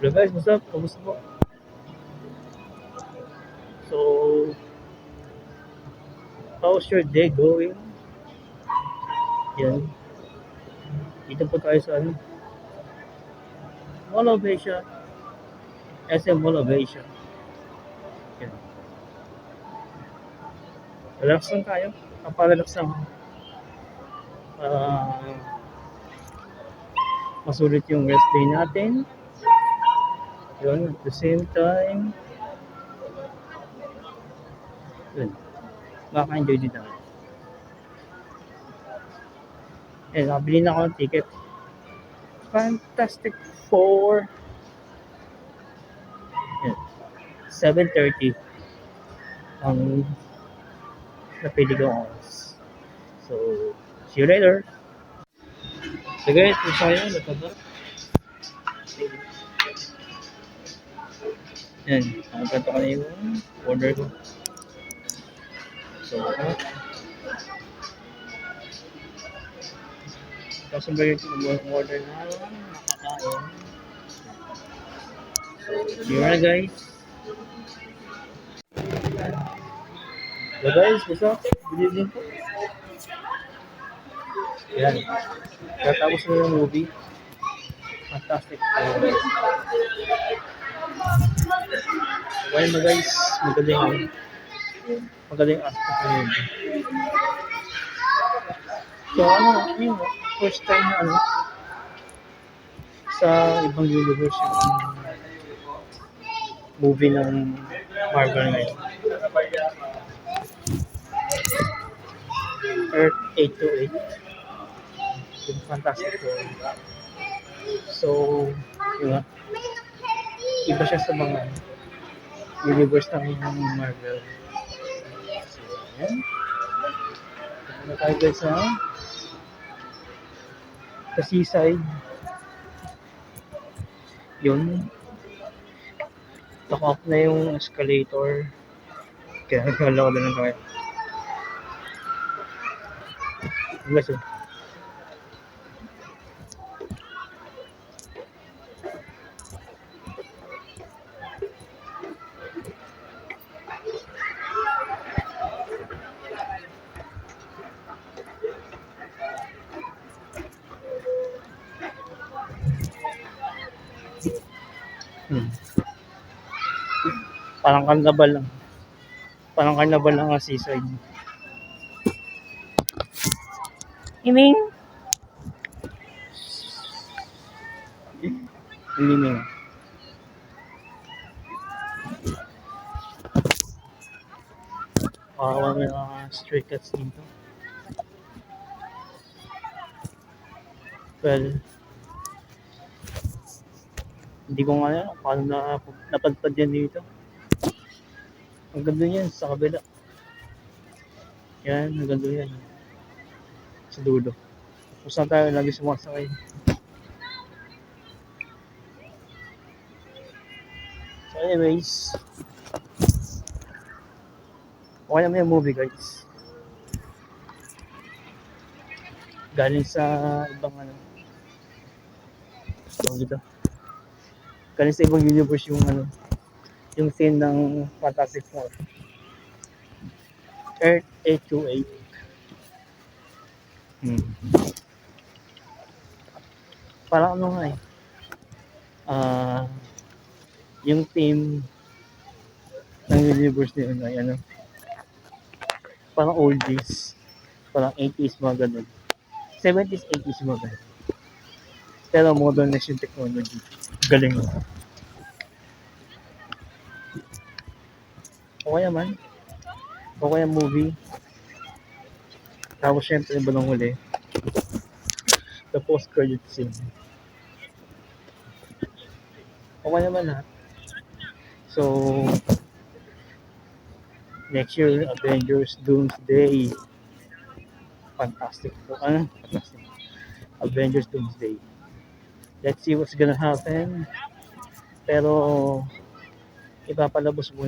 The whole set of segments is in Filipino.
Hello guys, what's up? Kamusta po? So, how's your day going? Yan. Dito po tayo sa ano, Mall of Asia, SM Mall of Asia. Yan. Relax lang tayo. Kapag-relax lang. Uh, Masulit yung rest day natin. Yun, at the same time, yun, makaka-enjoy din tayo. Eh, nakabili na ako ng ticket. Fantastic Four. Yan. 7:30 ang napili ko oras. So, see you later. So guys, kung sa'yo, nataba. Yan, nakaganto ko na yung order ko. So, customer yung order na nakakain. So, here na guys. So guys, what's up? Good evening po. Yan. Katapos na yung movie. Fantastic. Well na guys, magaling aspect ng movie. So ano, yun, first time na ano, sa ibang universe yung movie ng Marvel ngayon. Earth 828. Yung Fantastic Four. So, yun, iba siya sa mga universe ng Marvel. So, yan. Ito na tayo guys sa seaside. Yun. Lock off na yung escalator. Kaya nagkala ko na lang tayo. Guys, parang carnival lang. Parang carnival lang ang seaside. Iming! Iming. Parang may mga stray cats dito. Well, hindi ko nga alam paano napadpad yan dito. Ang ganda yan sa kabila. Yan, ang ganda yan. Sa dulo. Kung saan tayo lagi sumasakay. So anyways, okay naman yung movie guys. Galing sa ibang ano. Dito. Galing sa ibang universe yung ano. Yung scene ng Fantastic Four. Earth 828. Parang ano nga eh. Yung team ng universe nila ay ano. Parang oldies. Parang 80s mga ganun. 70s, 80s mga ganun. Pero modernized yung technology. Galing mo. Okay naman. Okay ang movie. Tapos syempre ba nang huli? The post-credit scene. Okay naman ha. So, next year, Avengers Doomsday. Fantastic. Fantastic. Avengers Doomsday. Let's see what's gonna happen. Pero, ipapalabos mo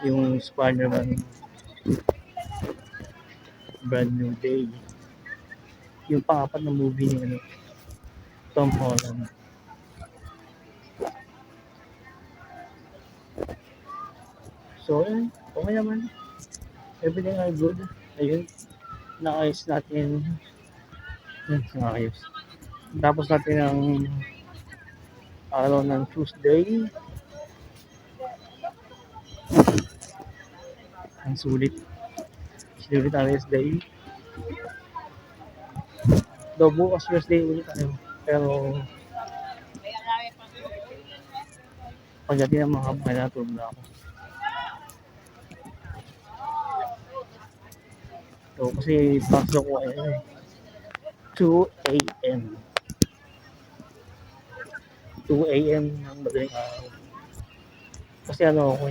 yung Spider-Man Brand New Day. Yung pang-apat na movie ni Tom Holland. So, ayun, okay naman. Everything are good. Ayun, naayos natin. Naayos. Tapos natin ang araw ng Tuesday. Ang sulit. Sulit ang rest day. Though bukas Wednesday ulit tayo. Pero pagdating ng mga kapag natulog na ako. So, kasi pasok ko ay 2 a.m. 2 a.m. ng madaling araw. Kasi ano ako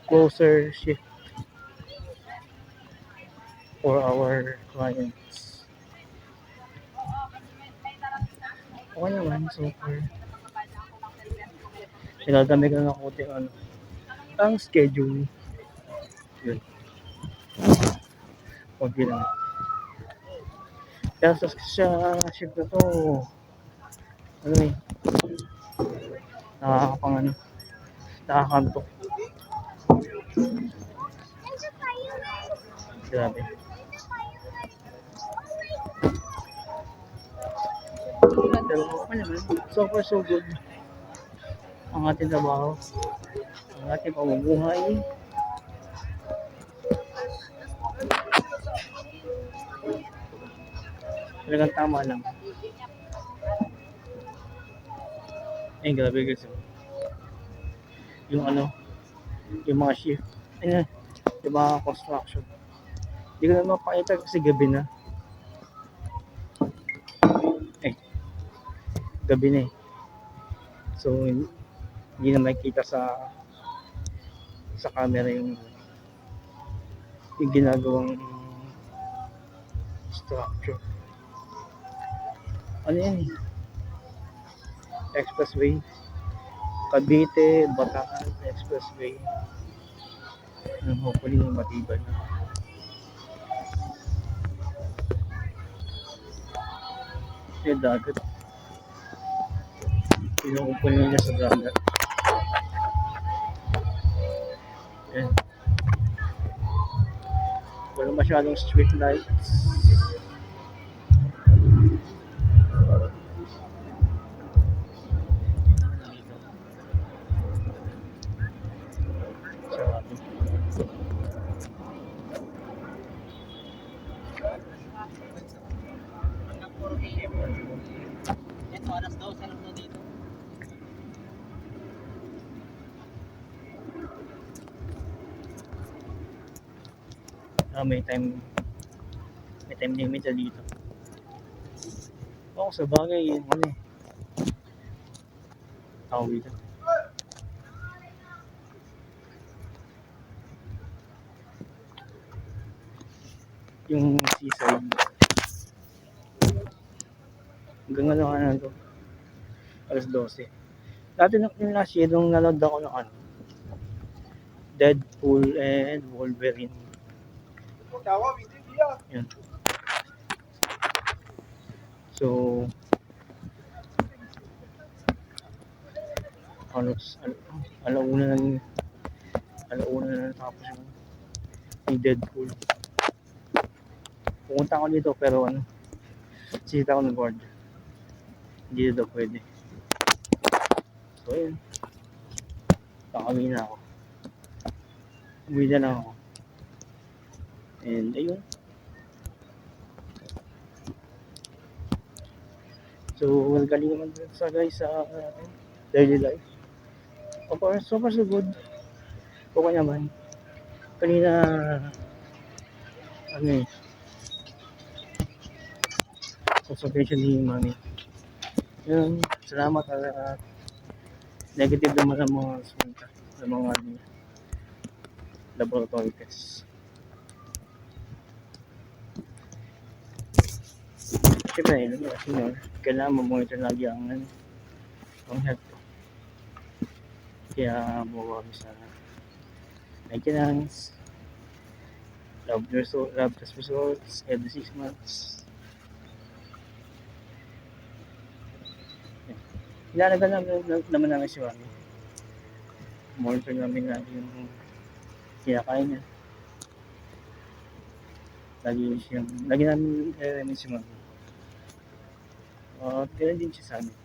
closer shift for our clients. Okay naman, so far. Sinadami ka ng konti ang schedule. Yun, konti lang. Kaya sa shift na to, nakakapang nakakantok. Grabe. Pero okay naman, so far so good. Ang ating trabaho, ang ating pamumuhay. Talagang tama lang. Ay, grabe guys. Yung yung mga shift. Yung mga construction. Hindi ko na mapakita kasi gabi na. Gabi na eh. So, hindi na makikita sa camera yung ginagawang structure. Ano yan eh? Expressway. Cavite, Bataan Expressway. Hopefully matibay. Yung dagat. Pinukupunin niya sa dagat. Yan. Wala masyadong street lights. May time limit na dito. Sa bagay yun tawag dito. Yung seaside hanggang na to alas 12. Dati yung last year nung nanood ako ng Deadpool and Wolverine. Yan. So alauna na tapos yung Deadpool. Pumunta ako dito pero sisita ako ng board. Hindi daw pwede. So yun, kakawin na ako. Uwi na lang ako. And ayun. So galing naman sa guys sa daily life. So far so good. Okay naman. Kanina consultation ni Mami. Yun, salamat at negative naman ang mga resulta ng mga laboratory tests. Siyempre, kailangan mamonitor lagi ang health. Kaya buwa sa maintenance, lab test results every 6 months. Ilalaga naman si Mami. monitor namin lagi yung kinakain niya. Lagi namin i-remind si mami. At gano'n din siya sa amin.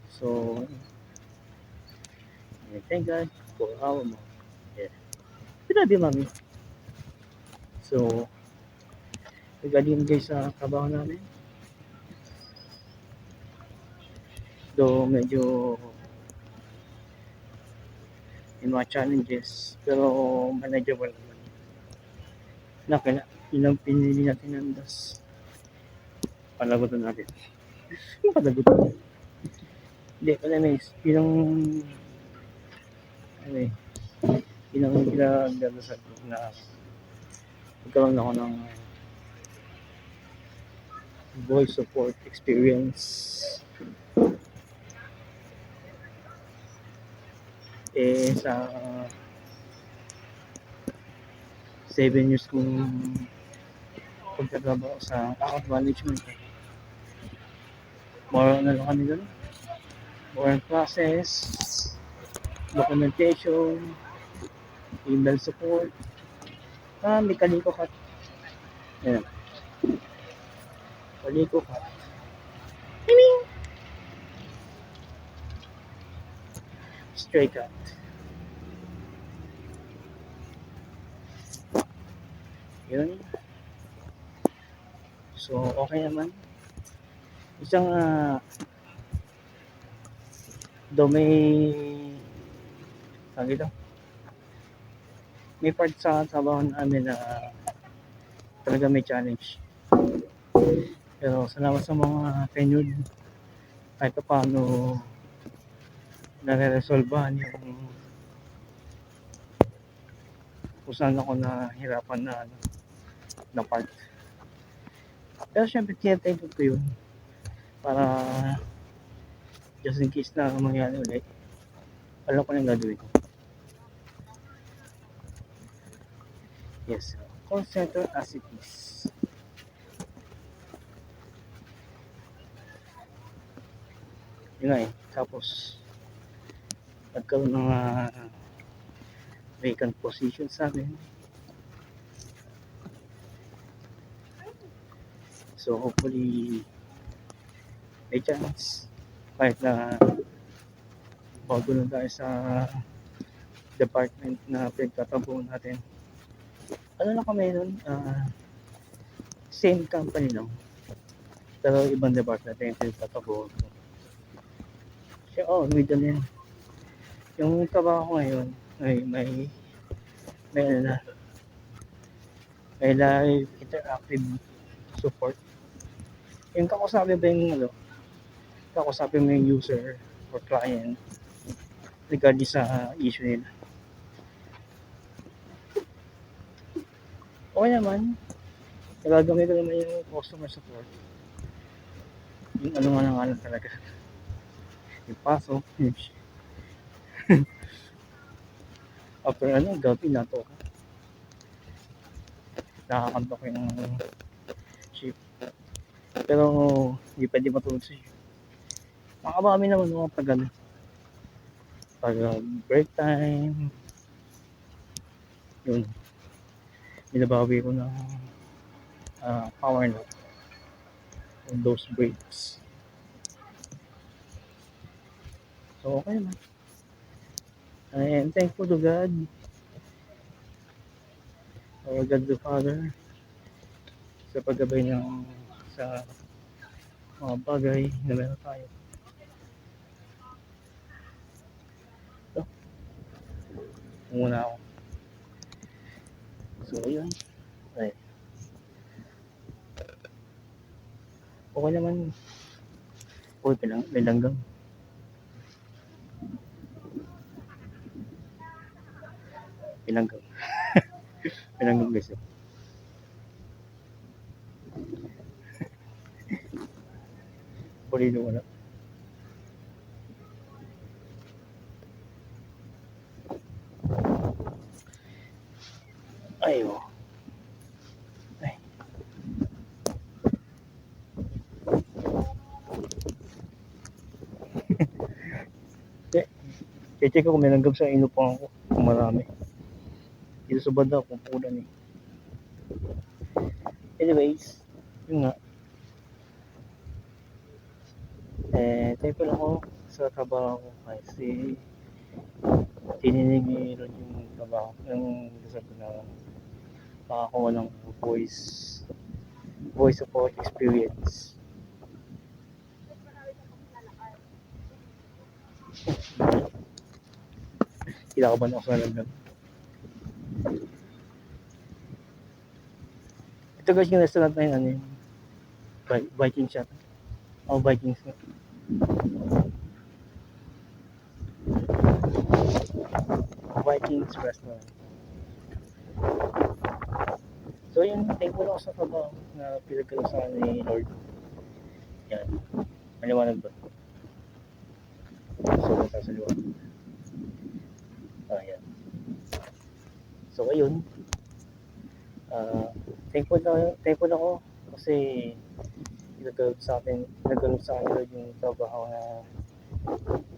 So, thank God for our mom. Yeah. We love you, mami. So, nagaling guys sa trabaho namin. Though medyo may mga challenges, pero manageable naman. Yun ang pinili natin ng das. Palagutan natin. Yung palagutan. Hindi, yun ang, ano eh, yun ang pinagdadasal ko na magkaroon ako ng voice support experience. Sa 7 years kong pagtatrabaho sa account management. More na lang kami doon. More process, documentation, email support, may kaliko cut. Ayan. Kaliko cut. Stray cut. Yun. So, okay naman. Isang, may part sa trabaho namin na talaga may challenge. Pero salamat sa mga tenured, kahit pa paano nare-resolvehan yung kung saan ako nahirapan na part. Pero syempre, tinatake ko yun para just in case na mangyari ulit, alam ko na yung gagawin ko. Yes, call center as it is. Yun nga tapos nagkaroon ng vacant position sa amin. So hopefully may chance kahit na bago lang tayo sa department na pinagtatabuhan natin. Ano na kami nun? Same company lang. Pero ibang department na yung pinagtatabuhan ko. Middle yan. Yung trabaho ko ngayon ay may live interactive support. Yung kakusapin mo yung user or client regarding sa issue nila. Okay naman. Nagagamit ko naman yung customer support. Yung ano nga lang talaga. Yung pasok. After gabi na to. Nakakanta ko yung shift. Pero hindi pwede matulog sa shift. Makabami naman mga pag break time. Yun. Binabawi ko ng power nap on those breaks. So okay naman. I am thankful to God, our God the Father, sa paggabay niya sa mga bagay na meron tayo. So, muna ako. So, yun. Ay. Okay naman. Uy, may langgam. Pinanggam. Pinanggam guys. Pulino wala. Ay, oh. Ay. I-check ko kung may langgam sa inupahan ko, kung marami. Dito sa banda, kung pulan eh. Anyways, yun nga. Thankful ako sa trabaho ko kasi tininig ron yung trabaho, yung result ko na makakuha ng voice support experience. Kinakabahan ako sa langgam. Ito guys yung restaurant na yun, ano yun? Vikings siya. Vikings na. Vikings restaurant. So yun, thankful ako sa trabaho na pinagkalusahan ni Lord. Yan. Maliwanag ba? So, punta sa liwanag. Yan. So, ayun. Thankful ako kasi nagkaroon sa akin Lord yung trabaho na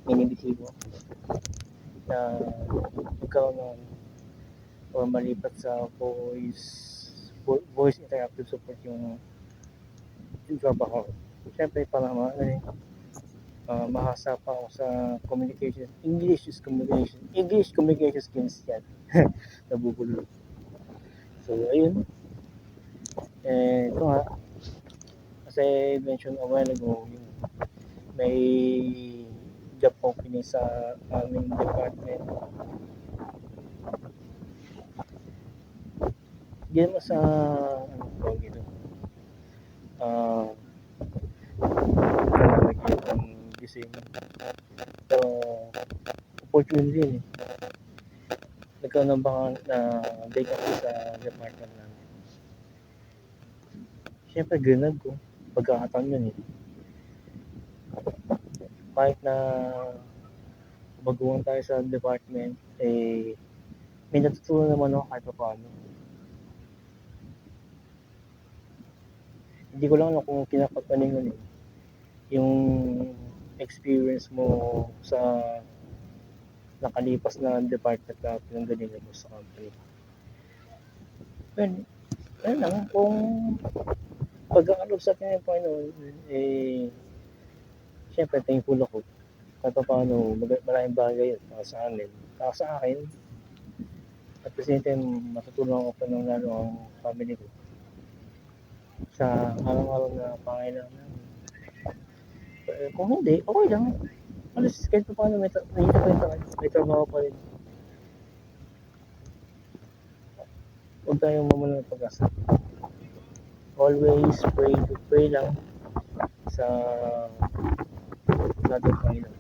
inibisibo na magkaroon ng or malipat sa voice interactive support yung trabaho. Siyempre para mahasa pa ako sa English communication skills yan. Nabubulol. So ayun, ito nga kasi mention a while ago yung may job opening sa aming department. Hindi naman sa naging gising pero opportunity din eh. Nagkaroon ng baka na vacancy sa department namin. Siyempre grinag ko pagkakataon yun eh. Kahit na baguhan tayo sa department may natutunan naman ako kahit pa paano. Hindi ko lang kung kinakapaningan yung experience mo sa nakalipas na department na pinanggalingan mo sa company. Well, ayun lang, kung pagkakalob sa atin yung Panginoon, siyempre thankful ako. Kahit pa paano, maraming bagay yun para sa amin. Para sa akin, at the same time, matutulungan ko pa ng lalo ang family ko sa araw-araw na pangailangan namin. Kung hindi, okay lang. Alas, kahit pa paano, may trabaho pa rin. Huwag tayong mamala ng pag-asa. Always pray lang sa ating Panginoon.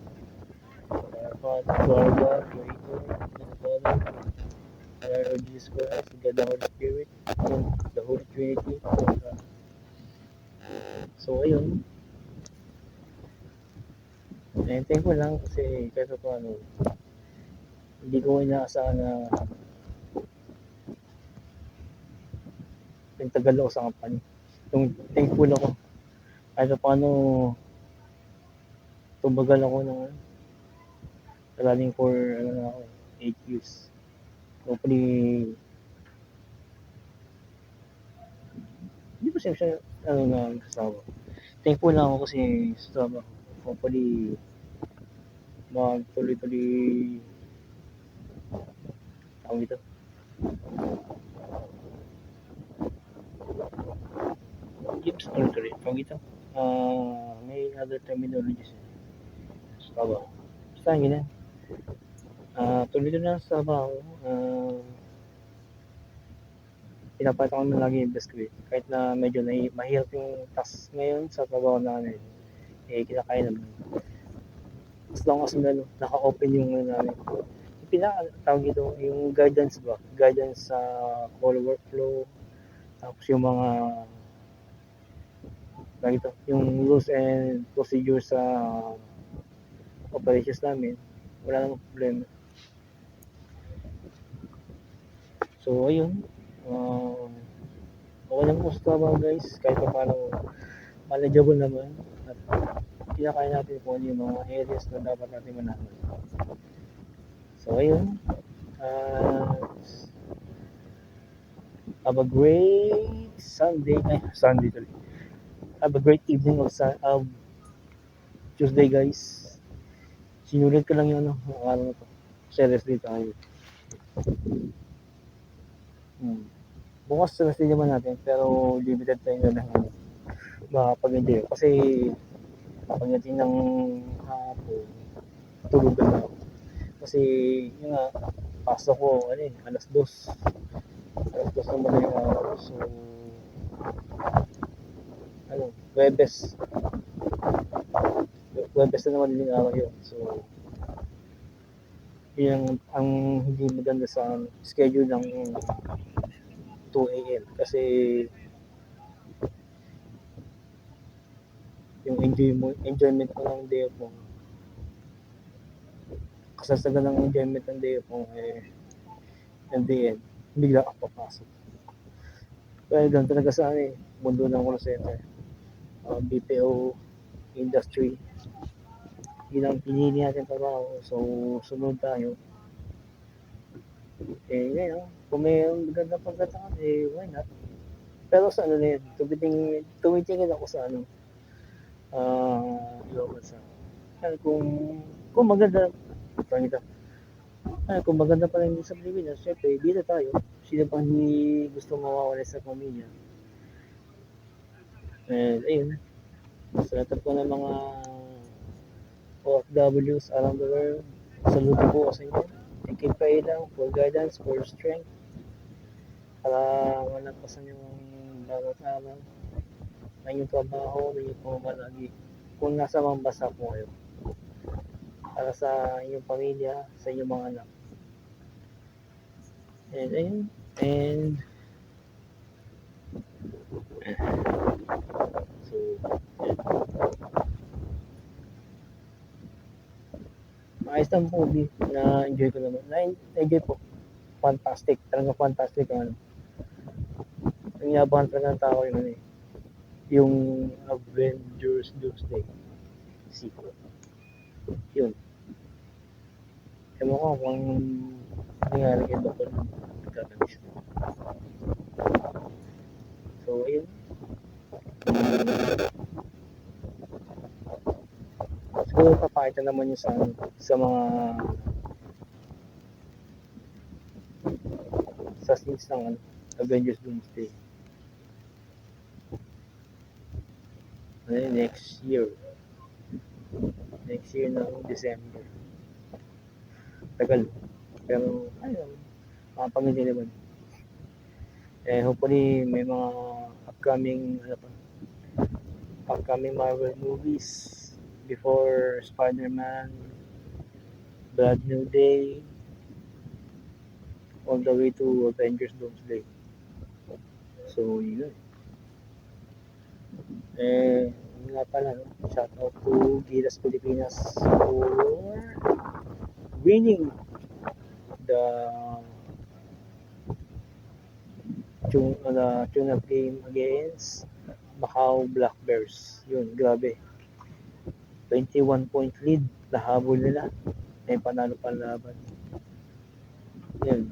Lord God, Creator, the Father, and our Lord Jesus Christ, and the Holy Spirit, and the Holy Trinity. So, ayun. Thankful lang kasi kahit pa paano, hindi ko inaasahan na tagal ako sa company. Thankful ako. Kahit pa paano, tumagal ako ng running for 8 years. Hopefully, hindi pa siya na kasama. Thankful lang ako kasi sa trabaho. Hopefully, magtuloy-tuloy tawag ito. Gibbs tuloy-tuloy. Tawag ito. May other terminologies sa trabaho. Basta ganyan. Tuloy-tuloy lang sa trabaho. Pinapata ko na lagi yung best ko eh. Kahit na medyo mahirap yung task ngayon sa trabaho namin, kinakaya naman. As long as naka-open yung namin. Tawag ito, yung guidance sa call workflow, tapos yung mga yung rules and procedures sa operations namin, wala namang problema. So ayun, okay lang po sa trabaho guys, kahit pa paano manageable naman at kinakaya natin kung ano yung mga areas na dapat natin manahan. So, ayun. Have a great Sunday. Sunday tuloy. Have a great evening of Tuesday, guys. Sinulit ko lang yung araw na to. Seriously tayo. Bukas na naman natin, pero limited tayo na makapag-enjoy. Kasi pagdating ng hapon, tulugan na ako. Kasi yun nga, pasok ko, alas 2. Alas 2 naman yung araw. So, Webes. Webes na naman yung araw yun. So, yun ang hindi maganda sa schedule ng 2 a.m. Kasi yung enjoyment ko ng day off mo, kasasagan ng enjoyment ng day off mo, and the end, bigla ka papasok. Kaya doon talaga sa mundo ng call center, BPO industry, yun ang pinili natin trabaho. So, sunod tayo. Ngayon, kung may magandang pagkataon, why not? Pero sa na yun, tumitingin ako sa ibang bansa. Kung maganda, kung maganda pa rin sa Pilipinas, syempre, dito tayo. Sino pang hindi gusto mawawala sa pamilya? And ayun, sa lahat po ng mga OFWs around the world, saludo po sa inyo. Thank you lang for guidance, for strength, para malampasan yung bawat araw na inyong trabaho, na inyong pumalagi. Kung nasa mga bansa po kayo, para sa inyong pamilya, sa inyong mga anak. And ayun, and so, ayos lang po, na-enjoy ko naman. Na-enjoy po. Fantastic. Talagang fantastic ang yabangan talaga ng tao yung Avengers Doomsday sequel. Yun. Ewan ko kung nangyari kay Dr. Magkakanis. So, ayun. Siguro papakita naman yun sa mga sa scenes ng Avengers Doomsday. Next year ng December. Tagal. Pero, ayun, makapamili naman. Hopefully, may mga upcoming Marvel movies before Spider-Man, Brand New Day, all the way to Avengers Doomsday. So, yun. Nga pala, shout out to Gilas Pilipinas for winning the tune-up game against Macau Black Bears. Yun, grabe. 21 point lead, nahabol nila. May panalo pa laban. Yun.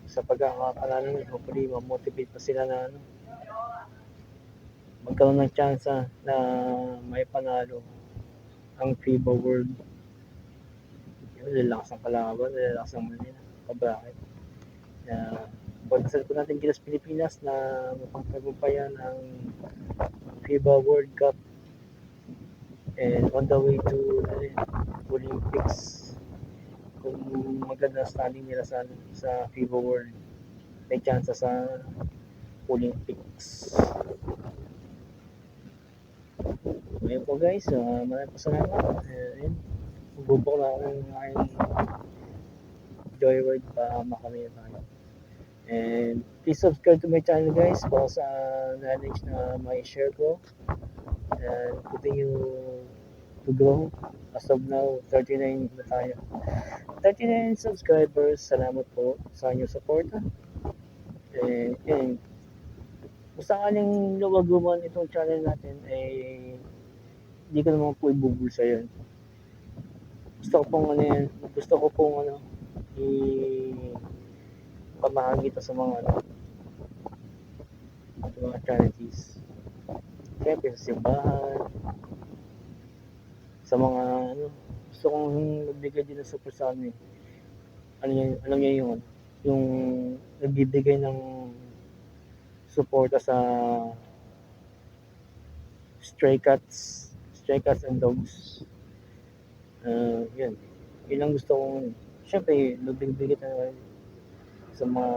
Sa pagkakapanalo, hopefully, mamotivate pa sila na magkaroon ng chance na may panalo ang FIBA World. Yun, lalakas ang kalaban, lalakas ang Manila. Bakit? Pagdasal ko natin Gilas Pilipinas na mapagtagumpayan ang FIBA World Cup and on the way to Olympics. Kung maganda standing nila sa FIBA World, may chance sa Olympics. Ngayon po guys, maraming po salamat. Bubok na ako ng aking Joyride para makamaya tayo. And please subscribe to my channel guys para sa knowledge na may share ko. And continue to grow. As of now, 39 na tayo. 39 subscribers. Salamat po sa inyong support. And kung sakaling luwaguman itong channel natin, hindi ko naman po ibubulsa yun. Gusto ko pong pamahagi ito sa mga ano, sa mga charities. Siyempre sa simbahan, sa mga ano, gusto kong nagbigay din ng support sa amin. Alam niyo yung nagbibigay ng suporta sa stray cats and dogs. Yun. Yun ang gusto kong, syempre, nagbibigay tayo sa mga,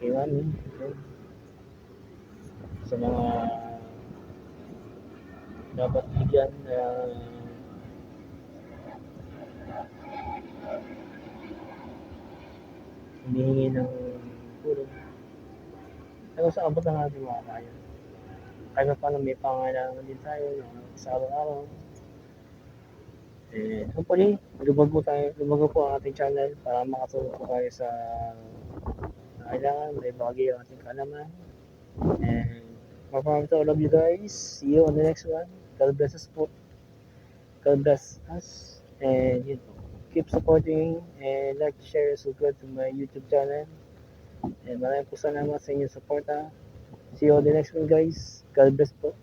kay mami, yun. Sa mga dapat bigyan na hinihingi ng tulong. Pero sa abot ng ating mga kaya. Kahit paano may pangailangan din tayo sa araw-araw. Hopefully, lumago po ang ating channel para makatulong po tayo sa kailangan, may bagay ang ating kalaman. And more to all of you guys. See you on the next one. God bless us po. God bless us. And yun po. Keep supporting and like, share, subscribe to my YouTube channel. And maraming po salamat sa inyong suporta. See you on the next one guys. God bless po.